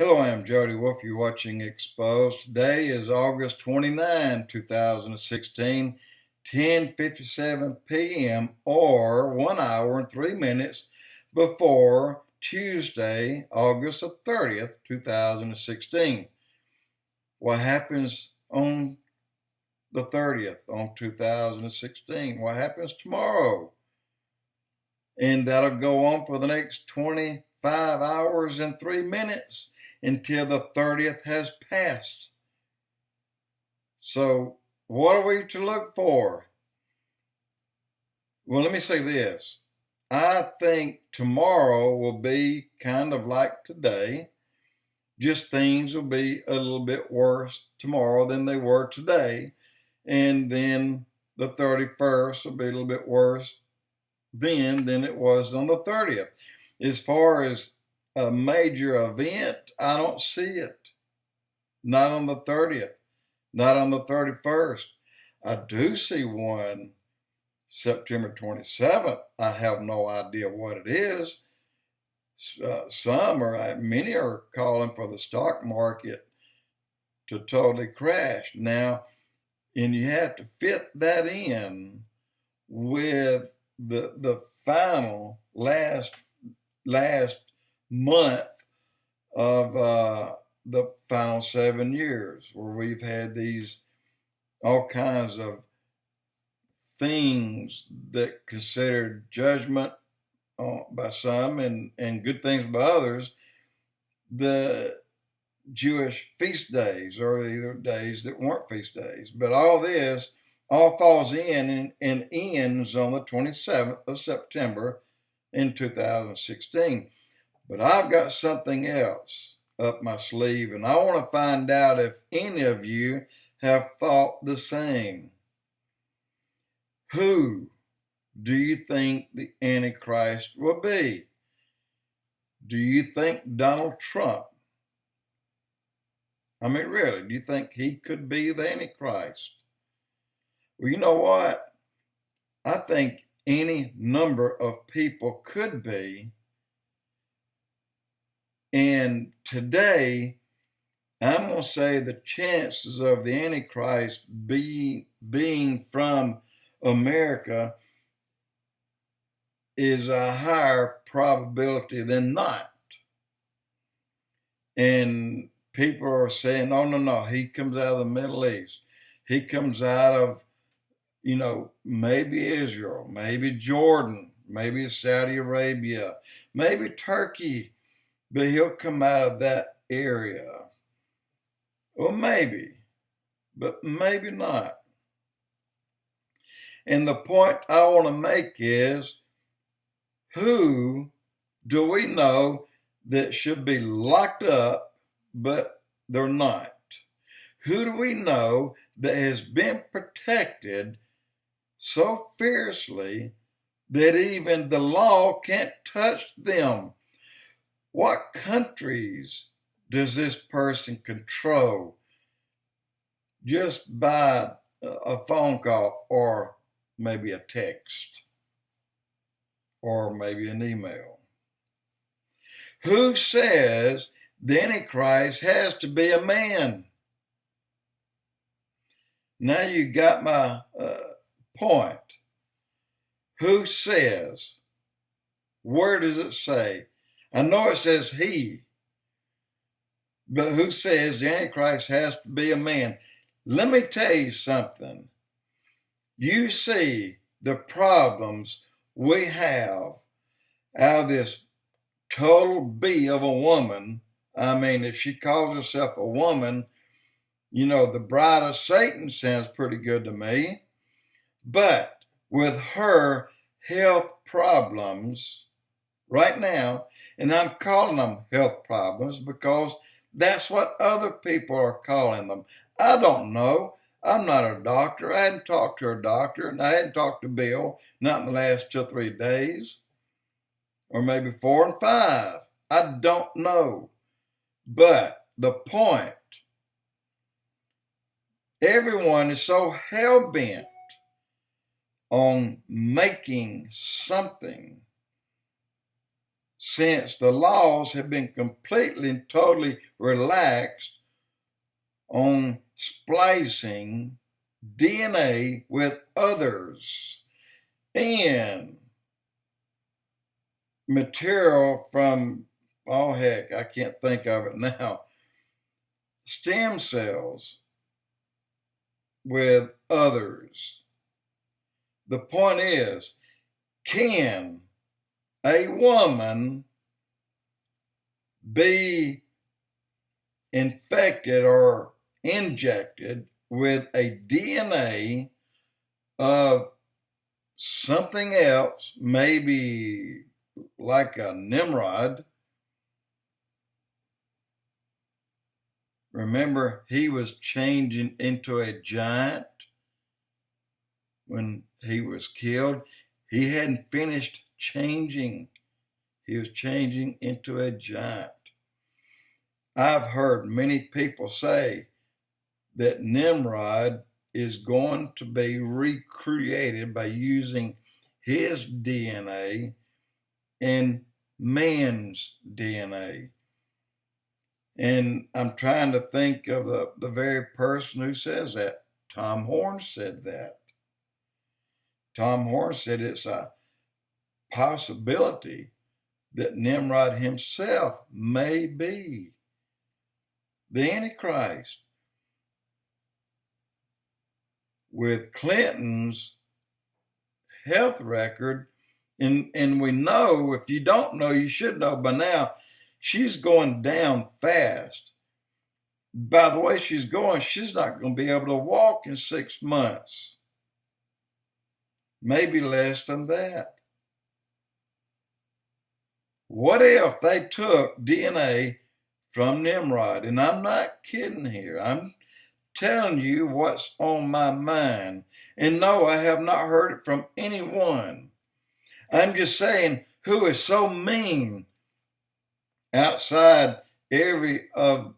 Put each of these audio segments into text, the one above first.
Hello, I'm Jody Wolf. You're watching Expoz. Today is August 29, 2016, 10:57 p.m. or 1 hour and 3 minutes before Tuesday, August the 30th, 2016. What happens on the 30th on 2016? What happens tomorrow? And that'll go on for the next 25 hours and 3 minutes until the 30th has passed. So what are we to look for? Well, let me say this. I think tomorrow will be kind of like today. Just things will be a little bit worse tomorrow than they were today. And then the 31st will be a little bit worse then than it was on the 30th. As far as a major event, I don't see it. Not on the 30th, not on the 31st. I do see one September 27th. I have no idea what it is. Many are calling for the stock market to totally crash. Now, and you have to fit that in with the final last month of the final 7 years, where we've had these all kinds of things that considered judgment by some and good things by others. The Jewish feast days, or either days that weren't feast days, but all this all falls in and ends on the 27th of September in 2016. But I've got something else up my sleeve, and I want to find out if any of you have thought the same. Who do you think the Antichrist will be? Do you think Donald Trump? I mean, really, do you think he could be the Antichrist? Well, you know what? I think any number of people could be. And today, I'm going to say the chances of the Antichrist being from America is a higher probability than not. And people are saying, no, he comes out of the Middle East. He comes out of, maybe Israel, maybe Jordan, maybe Saudi Arabia, maybe Turkey, but he'll come out of that area. Well, maybe, but maybe not. And the point I want to make is, who do we know that should be locked up, but they're not? Who do we know that has been protected so fiercely that even the law can't touch them? What countries does this person control just by a phone call, or maybe a text, or maybe an email? Who says the Antichrist has to be a man? Now you got my point. Who says? Where does it say? I know it says he, but who says the Antichrist has to be a man? Let me tell you something. You see the problems we have out of this total B of a woman. I mean, if she calls herself a woman, the bride of Satan sounds pretty good to me. But with her health problems right now, and I'm calling them health problems because that's what other people are calling them. I don't know. I'm not a doctor. I hadn't talked to a doctor, and I hadn't talked to Bill, not in the last 2 or 3 days, or maybe 4 and 5. I don't know. But the point, everyone is so hell-bent on making something since the laws have been completely and totally relaxed on splicing DNA with others and material from, oh heck, I can't think of it now, stem cells with others. The point is, can a woman be infected or injected with a DNA of something else, maybe like a NIMROD? Remember, he was changing into a giant when he was killed. He hadn't finished changing. He was changing into a giant. I've heard many people say that Nimrod is going to be recreated by using his DNA and man's DNA. And I'm trying to think of the very person who says that. Tom Horn said that. Tom Horn said it's a possibility that Nimrod himself may be the Antichrist. With Clinton's health record, and we know, if you don't know, you should know by now, she's going down fast. By the way she's going, she's not going to be able to walk in 6 months. Maybe less than that. What if they took DNA from Nimrod? And I'm not kidding here. I'm telling you what's on my mind. And no, I have not heard it from anyone. I'm just saying, who is so mean outside every of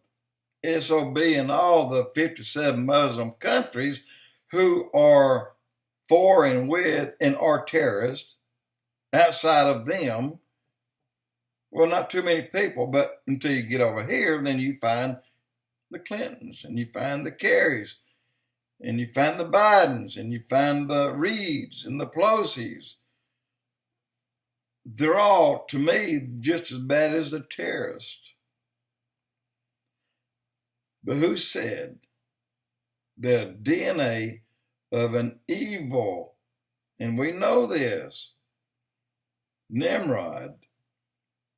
SOB in all the 57 Muslim countries who are for and with and are terrorists. Outside of them, well, not too many people, but until you get over here, then you find the Clintons, and you find the Kerrys, and you find the Bidens, and you find the Reids and the Pelosi's. They're all, to me, just as bad as the terrorists. But who said that DNA of an evil, and we know this, Nimrod,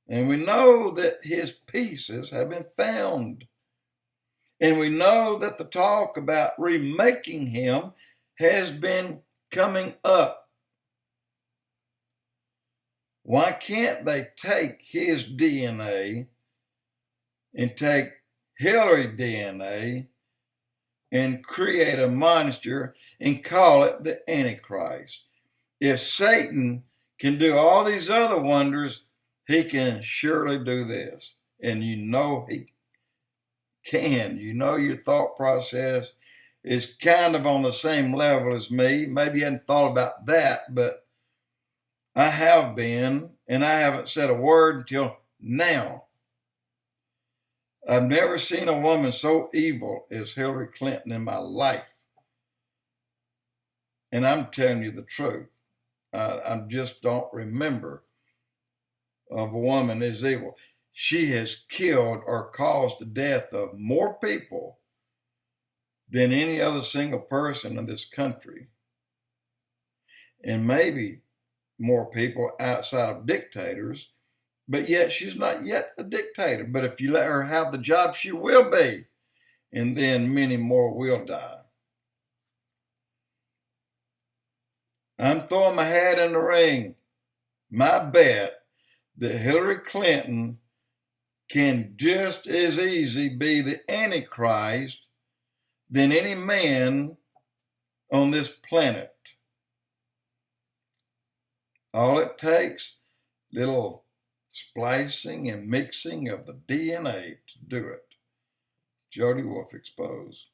and we know that his pieces have been found, and we know that the talk about remaking him has been coming up. Why can't they take his DNA and take Hillary DNA and create a monster and call it the Antichrist? If Satan can do all these other wonders, he can surely do this. And you know he can. You know your thought process is kind of on the same level as me. Maybe you hadn't thought about that, but I have been, and I haven't said a word until now. I've never seen a woman so evil as Hillary Clinton in my life. And I'm telling you the truth. I just don't remember of a woman as evil. She has killed or caused the death of more people than any other single person in this country. And maybe more people outside of dictators, but yet she's not yet a dictator. But if you let her have the job, she will be. And then many more will die. I'm throwing my hat in the ring. My bet that Hillary Clinton can just as easy be the Antichrist than any man on this planet. All it takes, little splicing and mixing of the DNA to do it. Jody Wolf, Expoz.